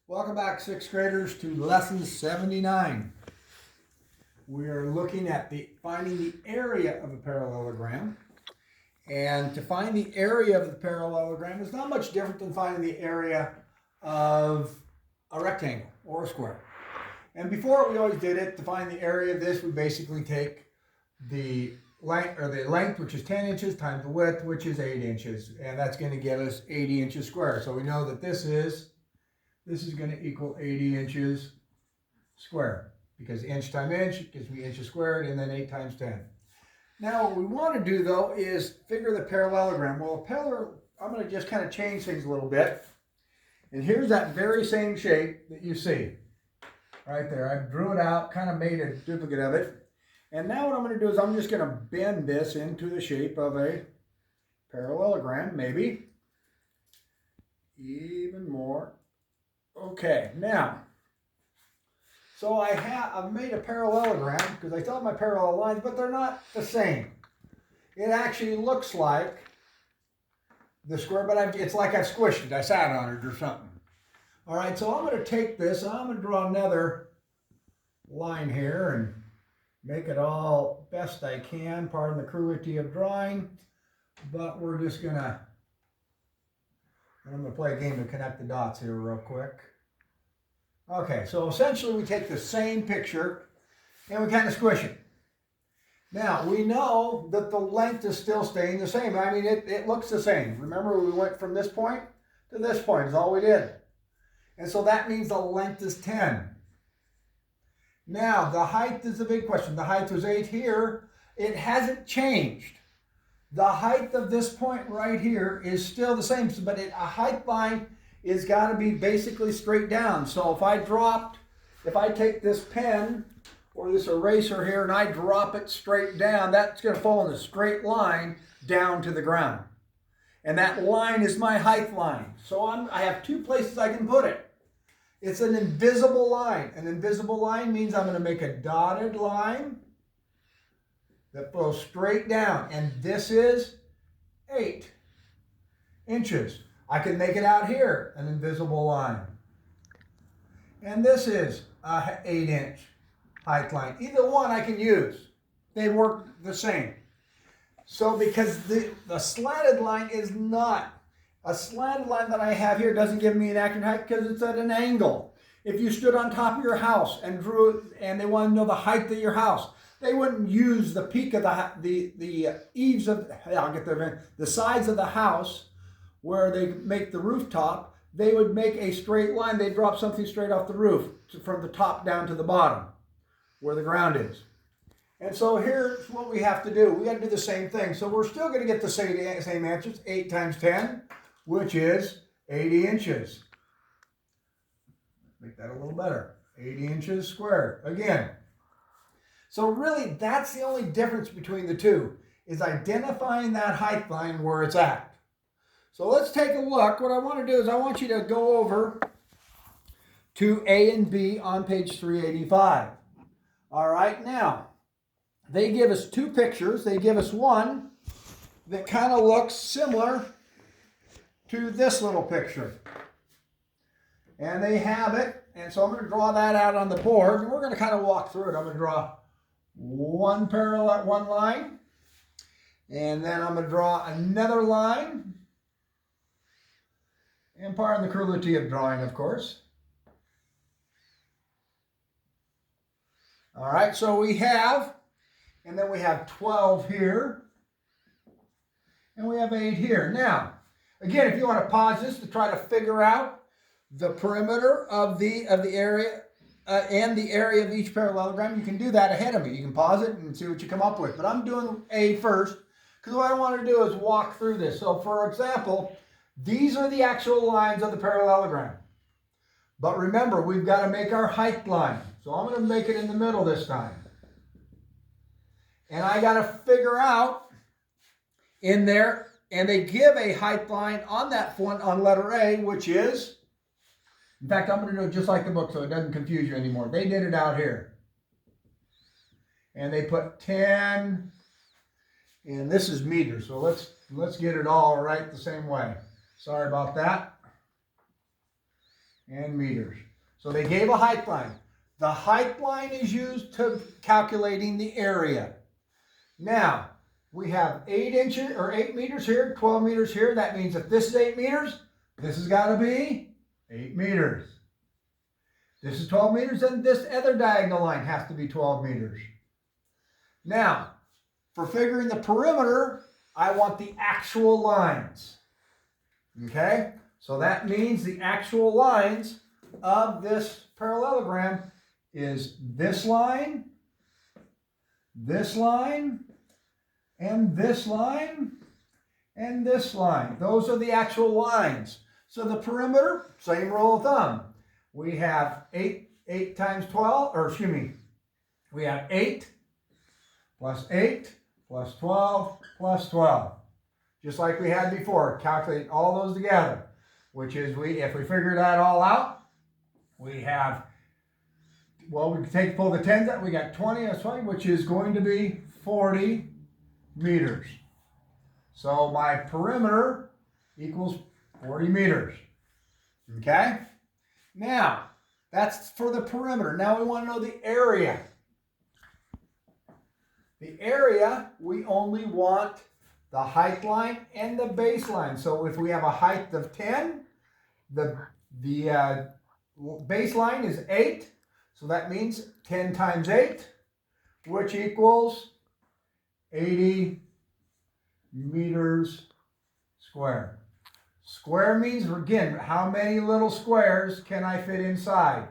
Welcome back, sixth graders, to lesson 79. We are looking at finding the area of a parallelogram. And to find the area of the parallelogram is not much different than finding the area of a rectangle or a square. And before we always did it, to find the area of this, we basically take the length, which is 10 inches, times the width, which is 8 inches. And that's going to give us 80 inches squared. So we know that this is going to equal 80 inches squared, because inch times inch gives me inches squared, and then 8 times 10. Now what we want to do though is figure the parallelogram. Well, I'm going to just kind of change things a little bit. And here's that very same shape that you see right there. I drew it out, kind of made a duplicate of it. And now what I'm going to do is I'm just going to bend this into the shape of a parallelogram, maybe even more. Okay, now, so I've made a parallelogram because I thought my parallel lines, but they're not the same. It actually looks like the square, but it's like I've squished it. I sat on it or something. All right, so I'm going to take this and I'm going to draw another line here and make it all best I can. Pardon the cruelty of drawing, but we're just going to, I'm going to play a game of connect the dots here real quick. Okay, so essentially we take the same picture and we kind of squish it. Now, we know that the length is still staying the same. I mean, it looks the same. Remember, we went from this point to this point is all we did. And so that means the length is 10. Now, the height is a big question. The height was 8 here. It hasn't changed. The height of this point right here is still the same, but a height line is got to be basically straight down. So if I take this pen or this eraser here and I drop it straight down, that's going to fall in a straight line down to the ground. And that line is my height line. So I have two places I can put it. It's an invisible line. An invisible line means I'm going to make a dotted line that goes straight down. And this is 8 inches. I can make it out here, an invisible line. And this is an 8-inch height line. Either one I can use. They work the same. So because the slanted line is not, a slanted line that I have here doesn't give me an accurate height because it's at an angle. If you stood on top of your house and drew it and they want to know the height of your house, they wouldn't use the peak of the eaves of, the sides of the house where they make the rooftop. They would make a straight line. They'd drop something straight off the roof from the top down to the bottom where the ground is. And so here's what we have to do. We got to do the same thing. So we're still going to get the same answers. 8 times 10, which is 80 inches. Make that a little better. 80 inches squared. Again. So really, that's the only difference between the two, is identifying that height line where it's at. So let's take a look. What I want to do is I want you to go over to A and B on page 385. All right, now, they give us two pictures. They give us one that kind of looks similar to this little picture. And they have it, and so I'm going to draw that out on the board, and we're going to kind of walk through it. I'm going to draw one line, and then I'm going to draw another line. And pardon the cruelty of drawing, of course. All right, so we have, and then we have 12 here, and we have 8 here. Now, again, if you want to pause this to try to figure out the perimeter of the area and the area of each parallelogram, you can do that ahead of me. You can pause it and see what you come up with. But I'm doing A first, because what I want to do is walk through this. So, for example, these are the actual lines of the parallelogram. But remember, we've got to make our height line. So I'm going to make it in the middle this time. And I got to figure out in there, and they give a height line on that one on letter A, which is, in fact, I'm going to do it just like the book so it doesn't confuse you anymore. They did it out here. And they put 10, and this is meters. So let's get it all right the same way. Sorry about that. and meters. So they gave a height line. The height line is used to calculating the area. Now, we have 8 inches or 8 meters here, 12 meters here. That means if this is 8 meters, this has got to be 8 meters. This is 12 meters, and this other diagonal line has to be 12 meters. Now, for figuring the perimeter, I want the actual lines. Okay? So that means the actual lines of this parallelogram is this line, and this line, and this line. Those are the actual lines. So the perimeter, same rule of thumb. We have 8 times 12, or excuse me, we have 8 plus 8 plus 12 plus 12. Just like we had before, calculate all those together, which is, if we figure that all out, we have, well, we can pull the 10s out, we got 20, that's 20, which is going to be 40 meters. So my perimeter equals 40 meters. Okay? Now, that's for the perimeter. Now we want to know the area. The area, we only want the height line and the baseline. So if we have a height of 10, the baseline is 8. So that means 10 times 8, which equals 80 meters square. Square means, again, how many little squares can I fit inside?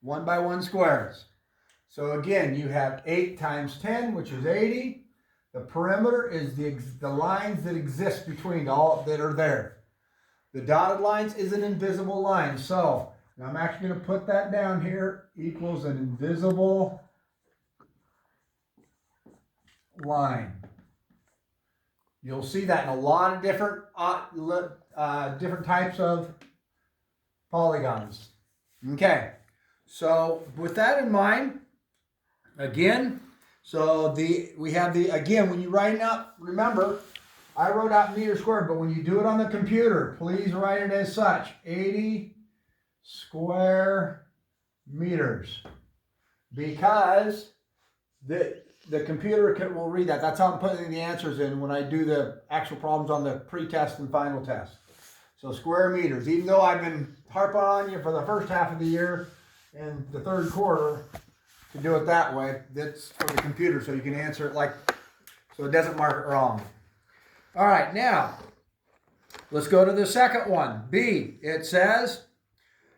1 by 1 squares. So again, you have 8 times 10, which is 80. The perimeter is the lines that exist between all that are there. The dotted lines is an invisible line. So I'm actually going to put that down here, equals an invisible line. You'll see that in a lot of different types of polygons. Okay, so with that in mind, again, so we have again, when you write it out, remember, I wrote out meter squared, but when you do it on the computer, please write it as such, 80 square meters, because the computer will read that. That's how I'm putting the answers in when I do the actual problems on the pre-test and final test. So square meters, even though I've been harping on you for the first half of the year and the third quarter to do it that way, that's for the computer so you can answer it so it doesn't mark it wrong. All right, now let's go to the second one. B, it says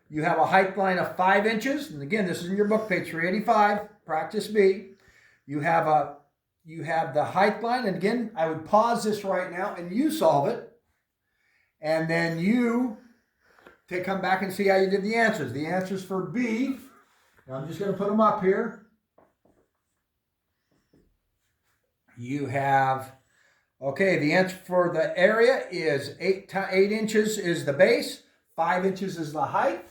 you have a height line of 5 inches. And again, this is in your book, page 385, practice B. You have the height line, and again, I would pause this right now and you solve it, and then you come back and see how you did the answers. The answers for B, now I'm just going to put them up here. You have, okay, the answer for the area is 8 inches is the base, 5 inches is the height,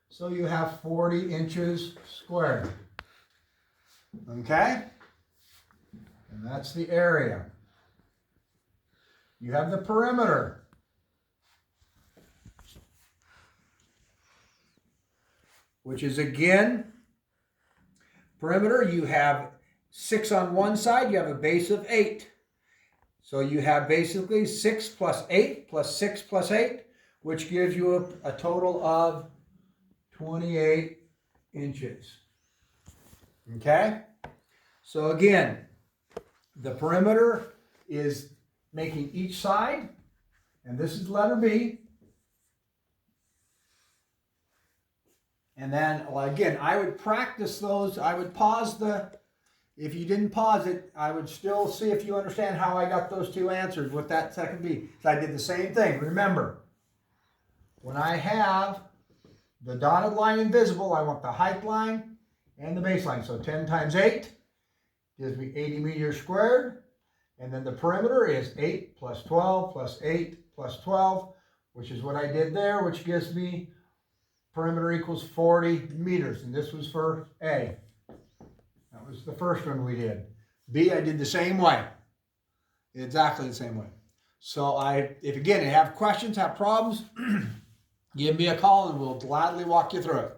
so you have 40 inches squared. Okay? And that's the area. You have the perimeter. Which is, again, perimeter, you have 6 on one side, you have a base of 8. So you have basically 6 plus 8 plus 6 plus 8, which gives you a total of 28 inches. Okay? So again, the perimeter is making each side, and this is letter B. And then, well, again, I would practice those. I would pause if you didn't pause it, I would still see if you understand how I got those two answers with that second B. So I did the same thing. Remember, when I have the dotted line invisible, I want the height line and the baseline. So 10 times 8 gives me 80 meters squared. And then the perimeter is 8 plus 12 plus 8 plus 12, which is what I did there, which gives me perimeter equals 40 meters. And this was for A. That was the first one we did. B, I did the same way. Exactly the same way. So if again, you have questions, have problems, give me a call and we'll gladly walk you through it.